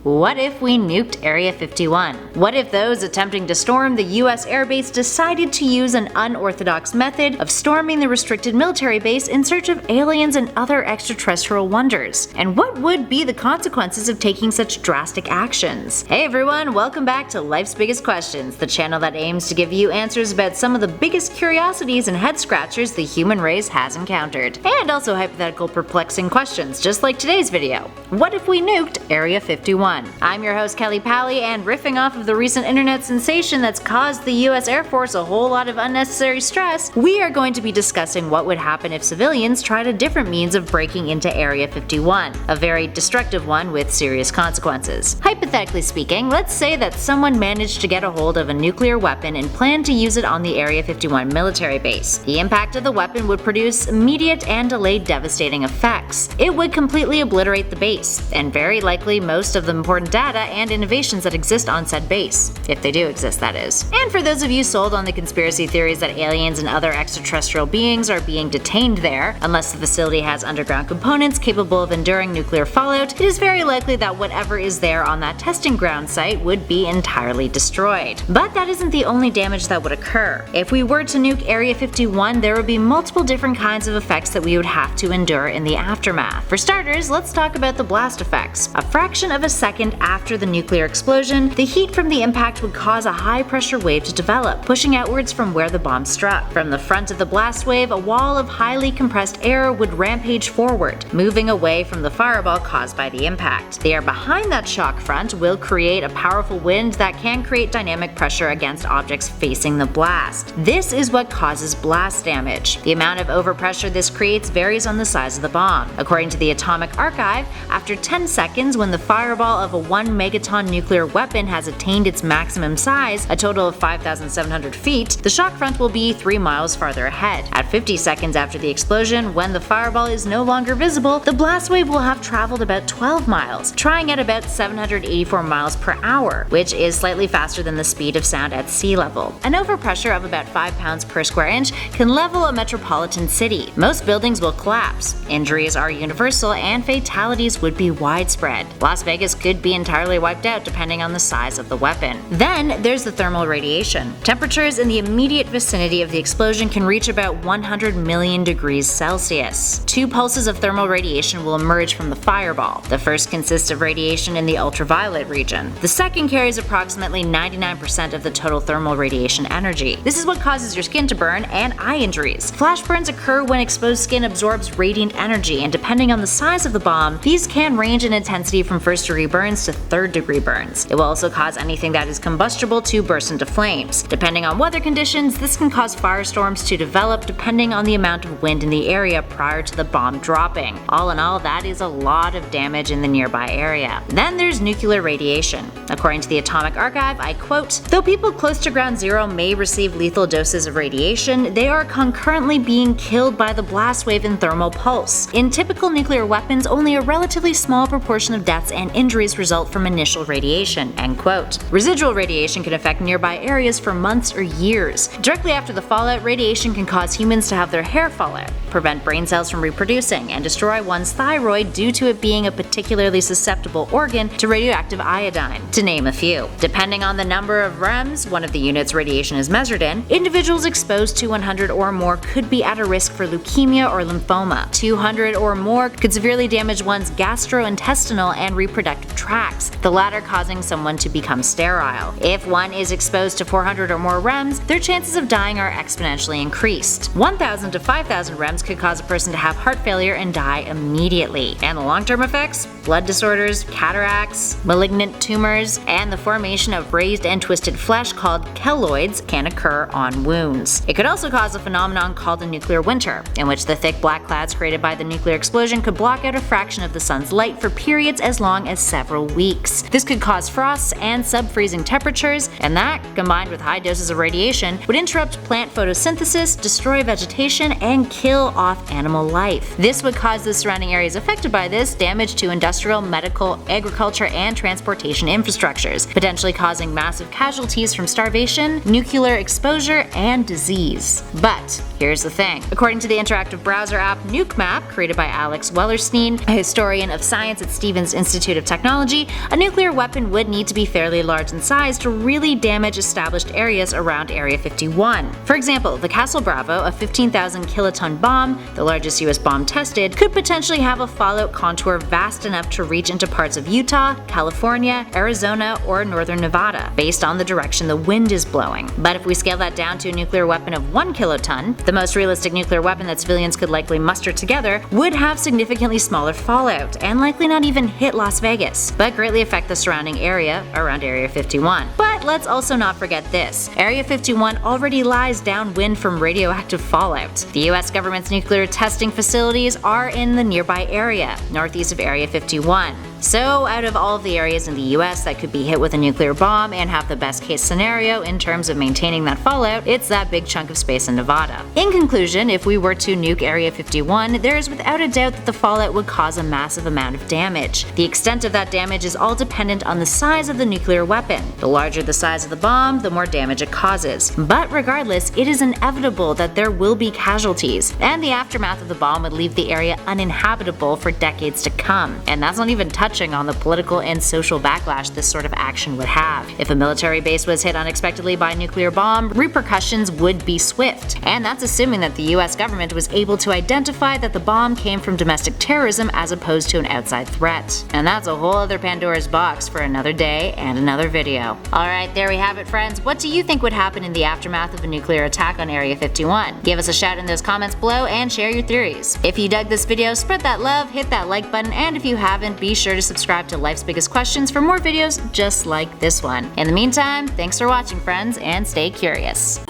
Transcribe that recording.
What if we nuked Area 51? What if those attempting to storm the US airbase decided to use an unorthodox method of storming the restricted military base in search of aliens and other extraterrestrial wonders? And what would be the consequences of taking such drastic actions? Hey everyone, welcome back to Life's Biggest Questions, the channel that aims to give you answers about some of the biggest curiosities and head scratchers the human race has encountered. And also hypothetical perplexing questions, just like today's video. What if we nuked Area 51? I'm your host Kelly Paoli, and riffing off of the recent internet sensation that's caused the US Air Force a whole lot of unnecessary stress, we are going to be discussing what would happen if civilians tried a different means of breaking into Area 51, a very destructive one with serious consequences. Hypothetically speaking, let's say that someone managed to get a hold of a nuclear weapon and planned to use it on the Area 51 military base. The impact of the weapon would produce immediate and delayed devastating effects. It would completely obliterate the base, and very likely most of the important data and innovations that exist on said base. If they do exist, that is. And for those of you sold on the conspiracy theories that aliens and other extraterrestrial beings are being detained there, unless the facility has underground components capable of enduring nuclear fallout, it is very likely that whatever is there on that testing ground site would be entirely destroyed. But that isn't the only damage that would occur. If we were to nuke Area 51, there would be multiple different kinds of effects that we would have to endure in the aftermath. For starters, let's talk about the blast effects. A fraction of a second after the nuclear explosion, the heat from the impact would cause a high-pressure wave to develop, pushing outwards from where the bomb struck. From the front of the blast wave, a wall of highly compressed air would rampage forward, moving away from the fireball caused by the impact. The air behind that shock front will create a powerful wind that can create dynamic pressure against objects facing the blast. This is what causes blast damage. The amount of overpressure this creates varies on the size of the bomb. According to the Atomic Archive, after 10 seconds, when the fireball of a 1 megaton nuclear weapon has attained its maximum size, a total of 5,700 feet, the shock front will be 3 miles farther ahead. At 50 seconds after the explosion, when the fireball is no longer visible, the blast wave will have traveled about 12 miles, trying at about 784 miles per hour, which is slightly faster than the speed of sound at sea level. An overpressure of about 5 pounds per square inch can level a metropolitan city. Most buildings will collapse, injuries are universal, and fatalities would be widespread. Las Vegas could be entirely wiped out depending on the size of the weapon. Then there's the thermal radiation. Temperatures in the immediate vicinity of the explosion can reach about 100 million degrees Celsius. 2 pulses of thermal radiation will emerge from the fireball. The first consists of radiation in the ultraviolet region. The second carries approximately 99% of the total thermal radiation energy. This is what causes your skin to burn and eye injuries. Flash burns occur when exposed skin absorbs radiant energy, and depending on the size of the bomb, these can range in intensity from first-degree burns to third-degree burns. It will also cause anything that is combustible to burst into flames. Depending on weather conditions, this can cause firestorms to develop depending on the amount of wind in the area prior to the bomb dropping. All in all, that is a lot of damage in the nearby area. Then there's nuclear radiation. According to the Atomic Archive, I quote, "Though people close to ground zero may receive lethal doses of radiation, they are concurrently being killed by the blast wave and thermal pulse. In typical nuclear weapons, only a relatively small proportion of deaths and injuries result from initial radiation." End quote. Residual radiation can affect nearby areas for months or years. Directly after the fallout, radiation can cause humans to have their hair fall out, prevent brain cells from reproducing, and destroy one's thyroid due to it being a particularly susceptible organ to radioactive iodine, to name a few. Depending on the number of rems, one of the units radiation is measured in, individuals exposed to 100 or more could be at a risk for leukemia or lymphoma. 200 or more could severely damage one's gastrointestinal and reproductive tracts, the latter causing someone to become sterile. If one is exposed to 400 or more rems, their chances of dying are exponentially increased. 1,000 to 5,000 rems could cause a person to have heart failure and die immediately. And the long-term effects? Blood disorders, cataracts, malignant tumors, and the formation of raised and twisted flesh called keloids can occur on wounds. It could also cause a phenomenon called a nuclear winter, in which the thick black clouds created by the nuclear explosion could block out a fraction of the sun's light for periods as long as several weeks. This could cause frosts and sub-freezing temperatures, and that, combined with high doses of radiation, would interrupt plant photosynthesis, destroy vegetation, and kill off animal life. This would cause the surrounding areas affected by this damage to industrial, medical, agriculture, and transportation infrastructures, potentially causing massive casualties from starvation, nuclear exposure, and disease. But here's the thing. According to the interactive browser app Nuked, created by Alex Wellerstein, a historian of science at Stevens Institute of Technology, a nuclear weapon would need to be fairly large in size to really damage established areas around Area 51. For example, the Castle Bravo, a 15,000 kiloton bomb, the largest US bomb tested, could potentially have a fallout contour vast enough to reach into parts of Utah, California, Arizona, or northern Nevada, based on the direction the wind is blowing. But if we scale that down to a nuclear weapon of 1 kiloton, the most realistic nuclear weapon that civilians could likely muster together would have significantly smaller fallout, and likely not even hit Las Vegas, but greatly affect the surrounding area around Area 51. But let's also not forget this. Area 51 already lies downwind from radioactive fallout. The US government's nuclear testing facilities are in the nearby area, northeast of Area 51. So, out of all of the areas in the US that could be hit with a nuclear bomb and have the best case scenario in terms of maintaining that fallout, it's that big chunk of space in Nevada. In conclusion, if we were to nuke Area 51, there is without a doubt that the fallout would cause a massive amount of damage. The extent of that damage is all dependent on the size of the nuclear weapon. The larger the size of the bomb, the more damage it causes. But regardless, it is inevitable that there will be casualties, and the aftermath of the bomb would leave the area uninhabitable for decades to come. And that's not even touching on the political and social backlash this sort of action would have. If a military base was hit unexpectedly by a nuclear bomb, repercussions would be swift. And that's assuming that the US government was able to identify that the bomb came from domestic terrorism as opposed to an outside threat. And that's a whole other Pandora's box for another day and another video. Alright, there we have it, friends. What do you think would happen in the aftermath of a nuclear attack on Area 51? Give us a shout in those comments below and share your theories. If you dug this video, spread that love, hit that like button, and if you haven't, be sure to subscribe to Life's Biggest Questions for more videos just like this one. In the meantime, thanks for watching, friends, and stay curious.